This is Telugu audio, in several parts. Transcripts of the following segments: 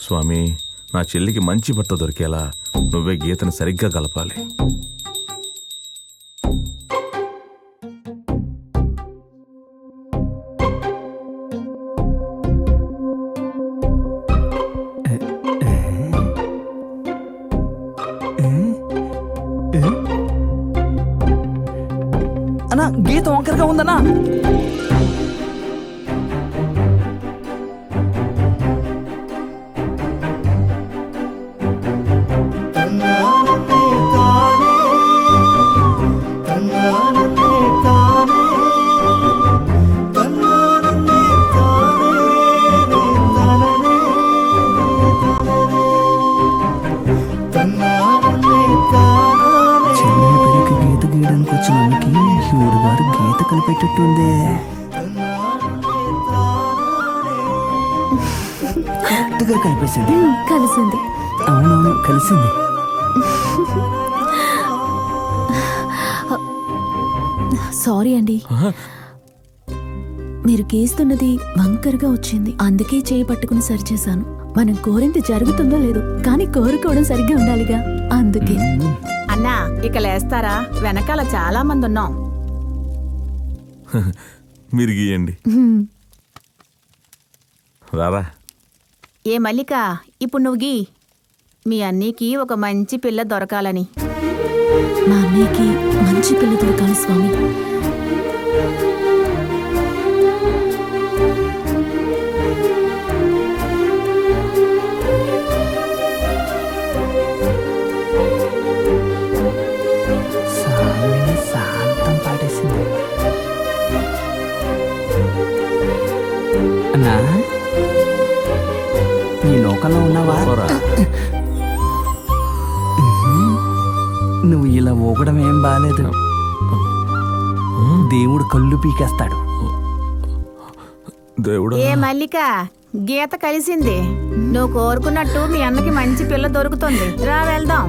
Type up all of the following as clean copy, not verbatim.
స్వామి, నా చెల్లికి మంచి భర్త దొరికేలా నువ్వే గీతను సరిగ్గా కలపాలి. అన్నా గీత వంకరగా ఉందన్నా. కలిపేటట్టుందే. కరెక్ట్గా కలిపేసింది. కలిసింది. అవునవును కలిసింది. సారీ అండి, మీరు గీస్తున్నది వంకరగా వచ్చింది, అందుకే చేయి పట్టుకుని సరిచేశాను. మనం కోరింది జరుగుతుందో లేదో కానీ కోరుకోవడం సరిగ్గా ఉండాలిగా, అందుకే. అన్నా ఇక లేస్తారా? వెనకాల చాలా మంది ఉన్నాం. మీరు గీయండి. రారా. ఏ మల్లిక, ఇప్పుడు నువ్వు గీ. మీ అన్నీకి ఒక మంచి పిల్ల దొరకాలని. మా అన్నయ్యకి మంచి పిల్ల దొరకాలి స్వామి. శాంతం పాటేసింది. అన్నా నీ లోకంలో ఉన్నావా? నువ్వు ఇలా ఊగడం ఏం బాలేదు. దేవుడు కళ్ళు పీకేస్తాడు. దేవుడా. ఏ మల్లిక, గీత కలిసింది. నువ్వు కోరుకున్నట్టు మీ అన్నకి మంచి పిల్ల దొరుకుతుంది. రా వెళ్దాం.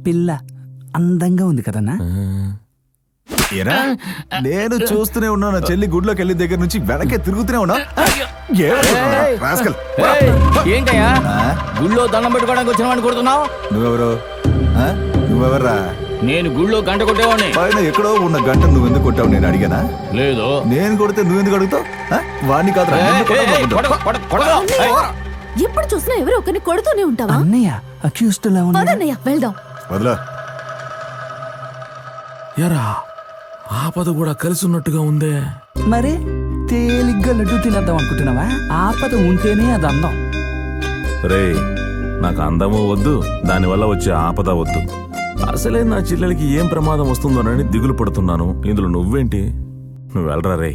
పిల్ల అందంగా ఉంది కదన్నా. నేను చూస్తూనే ఉన్నా. నా చెల్లి గుడిలోకి వెళ్ళి దగ్గర నుంచి వెనకే తిరుగుతూనే ఉన్నా. ఏంటయ్యా గుళ్ళో దండం పెట్టుకోవడానికి వచ్చిన వాడిని కొడుతున్నావు? నువ్వెవరు? నువ్వెవర్రా? నేను గుళ్ళో గంట కొట్టేవాడిని. పైన ఎక్కడో ఉన్న గంట నువ్వెందుకు కొట్టావు? నేను అడిగానా? లేదు. నేను కొడితే నువ్వెందుకు అడుగుతావు? వాడిని కాదు. ఎప్పుడు చూసినా ఎవరో ఒకరిని కొడుతూనే ఉంటావా? అన్నయ్య అక్యూస్డ్ లా ఉన్నాడు. పదన్నయ్య వెళ్దాం. వదలా. ఎరా, ఆపద కూడా కలిసి ఉన్నట్టుగా ఉందే. మరి తేలిగ్గా లడ్డు తినేద్దాం అనుకుంటున్నావా? ఆపద ఉంటేనే అది అందం. రే, నాకు అందము వద్దు, దానివల్ల వచ్చే ఆపద వద్దు. అసలే నా చెల్లెలకి ఏం ప్రమాదం వస్తుందోనని దిగులు పడుతున్నాను. ఇందులో నువ్వేంటి? నువ్వు వెళ్ళరా రే.